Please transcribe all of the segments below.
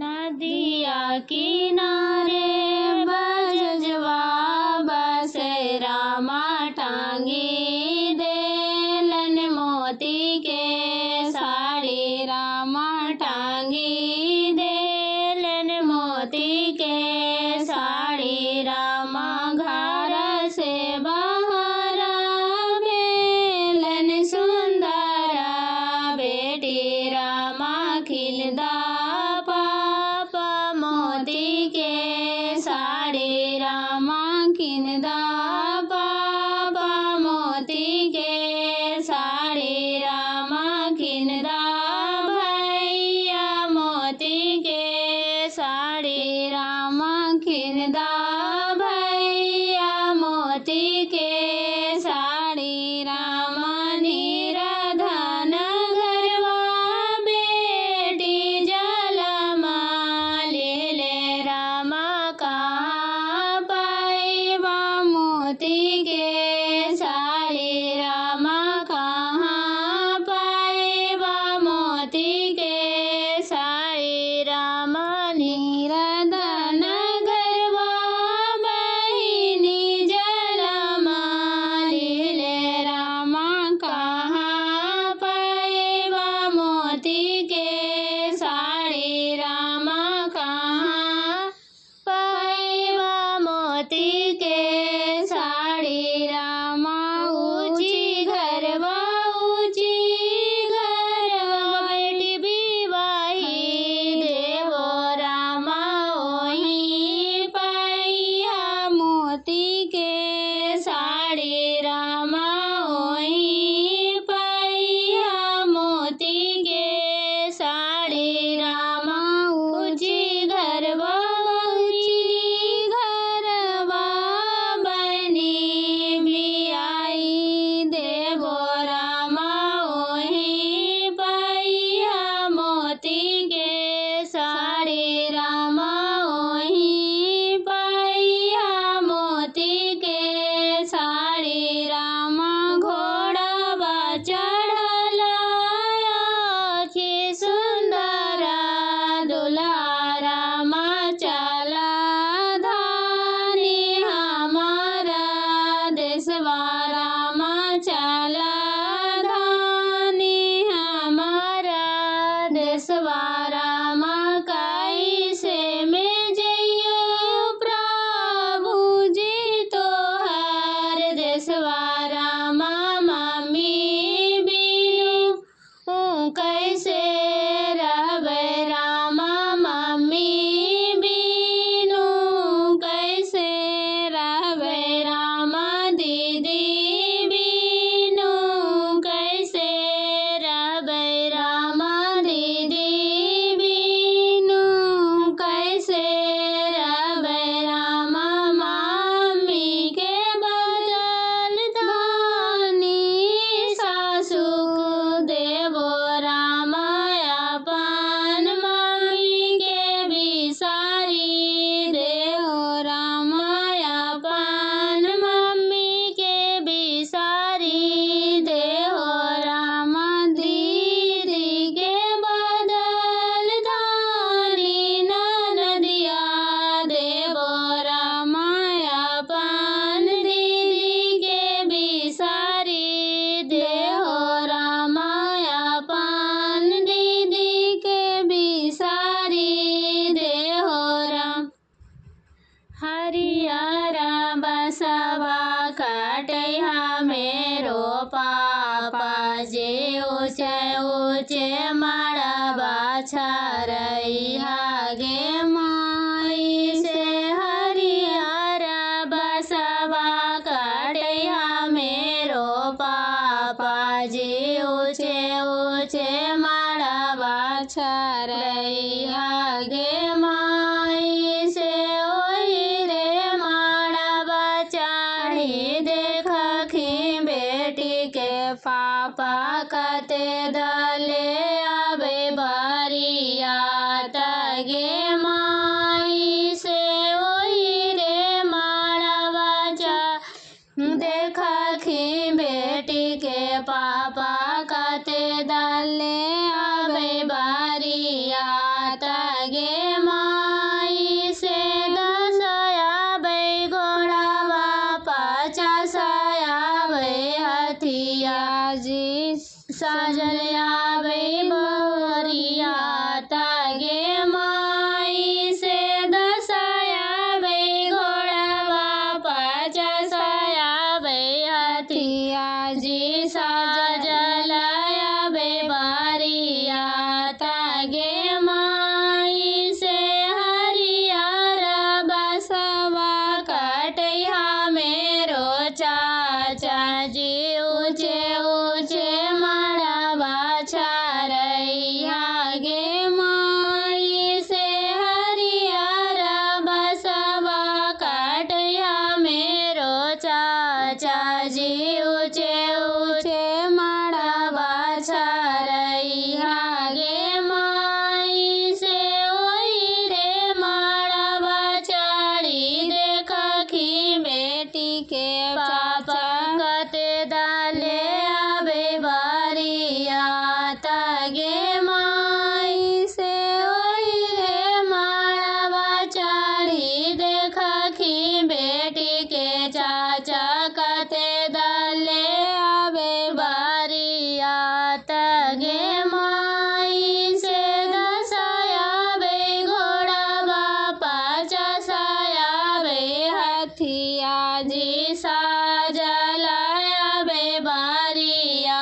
नदिया किनारे बजजवा बसे रामा टांगी देलन मोती के साड़ी रामा टांगी देलन मोती के साड़ी रामा घर से बाहर बेलन सुंदर बेटी रामा खिलदा पापा मोती के साड़ी रामा खिलदा पापा मोती के साड़ी रामा खिलदा भैया मोती के साड़ी रामा खिलदा भैया मोती के साड़ी रामा निराधन घरवा बेटी जलमा ले रामा कहाँ पाइबा मोती के साड़ी रामा कहाँ पाइबा मोती के साड़ी रामा निराधन घरवा बहिनी जलमा ले रामा कहाँ पाइबा मोती के साड़ी रामा कहाँ पाइबा मोती के साड़ी रामा ऊँची घरवा बेटी बिवाही देवो रामा ओही पाइया मोती के साड़ी रामा ओही पाइया मोती के साड़ी रामा ऊँची घरवा बनी बियाई देवो रामा ओही पाइया मोती के साड़ी रामा ओही पाइया मोती के साड़ी रामा घोड़ावा चढ़ला आखी सुंदर दुल्हा रामा चला धानी हमारा देशवा रामा चला धानी हमारा देशवा रामा कैसे में जइयो प्रभु जी तोहर देशवा रामा मम्मी बिनु कैसे रहबे रामा मम्मी बिनु कैसे रहबे रामा दीदी बिनु कैसे रहबे रामा दीदी बिनु कैसे रहबे रामा मम्मी के बदल धानी सासु देवो रामा अपन मम्मी के बिसारी देहो रामा अपन मम्मी के बिसारी देहो रामा दीदी के बदल धानी नदिया देवो रामा अपन दीदी के बिसारी देहो रामा अपन दीदी के बिसारी देहो राम हरियारा बसवा कटैहा मेरो पापा जे ऊँचे ऊँचे मड़बा छरैहा गे माई से हरियारा बसवा कटैहा मेरो पापा जे ऊँचे ऊँचे मड़बा छरैहा गे माई से ओही रे मड़बा चढ़ी देखखी बेटी के पापा कते दले आबे बरियात गे माई से ओही रे मड़बा देखखी बेटी के पापा कते दले आबे बरियात गे माई से दसया बै घोड़ावा 50 बै हथिया जी साजल्या बै बरिया गे माई से दसया बै घोड़ावा 50 बै हथिया जी साजल्या बै बरिया गे माई से हरियर बसवा कटैया मेरो चाचा जी ऊँचे ऊँचे मड़वा छरैया गे माई से हरियर बसवा कटैया मेरो चाचा जी ऊँचे ऊँचे मड़वा छरैया गे माई से ओई रे मड़वा चढ़ी देखी बेटी के पापा कते डाले आबे बरिया गे माई से ओई रे मड़वा चढ़ी देखी बेटी के चाचा कते डाले आबे बरिया गे माई से दसया बै घोड़ावा 50 बै हथिया जी साजल्या बै बरिया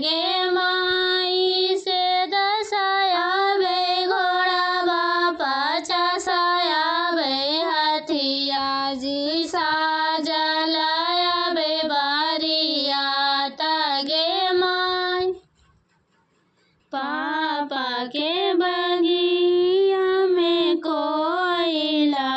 गे माई से दसया बै घोड़ावा 50 बै हथिया जी साजल्या बै बरिया गे माई पापा के बगिया में कोयला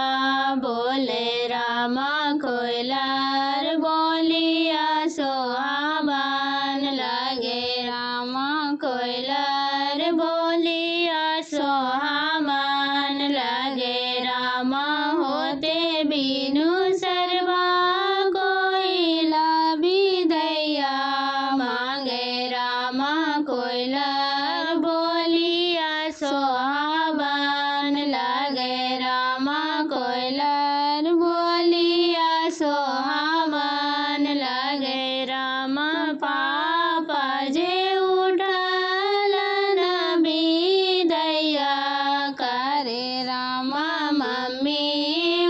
बोले रामा कोयलार बोलिया सोहावन लगे रामा कोयलार बोलिया सोहावन लगे रामा होते बिनु सरवा कोयला विदैया मांगे रामा कोयलार बोलिया सोहावन लगे रामा कोयलार बोलिया सोहावन लगे रामा पापा जे उठलन विदैया करे रामा मम्मी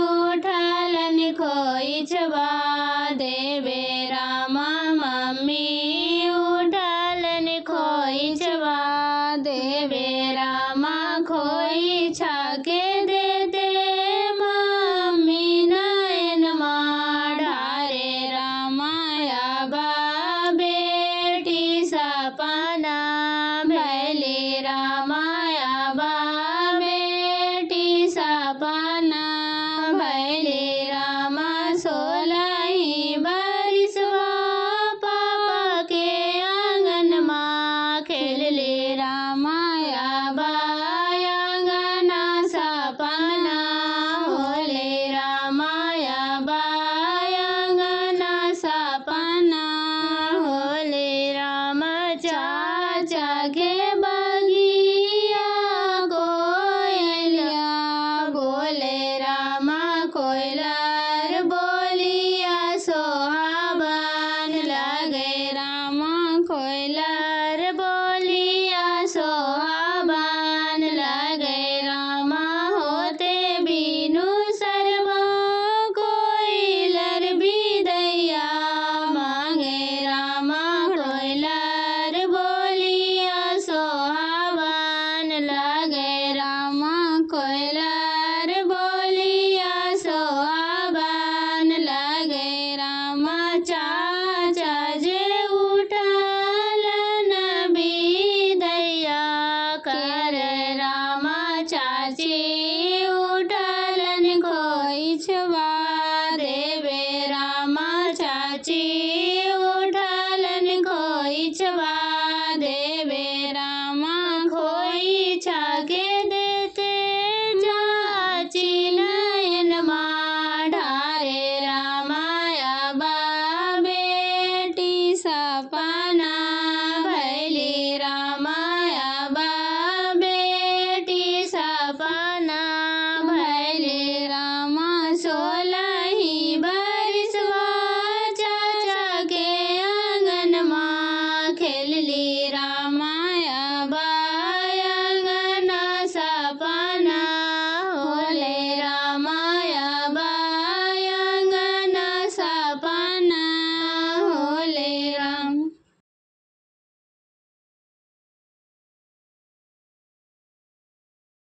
उठलन खोइछवा देवे रामा मम्मी उठलन खोइछवा देवे रामा खोइछा के देते मम्मी नयन ढारे रामाया बा बेटी सपना भैली रामाया बा बेटी सपना भैली रामा 16 बरिसवा पापा के आंगन माँ खेलले रामाया बा आंगना सपना होले रामाया बा आंगना सपना होले रामा चाचा के बगिया कोयलिया बोले रामा कोयलार बोलिया सोहावन लगे रामा कोयलार बोलिया सोहावन लगे रामा होते बिनु सरवा कोयलर विदैया मांगे रामा कोयलार बोलिया सोहावन लगे रामा कोयलार बोलिया सोहावन लगे रामा चाचा जे उठलन विदैया करे रामा चाची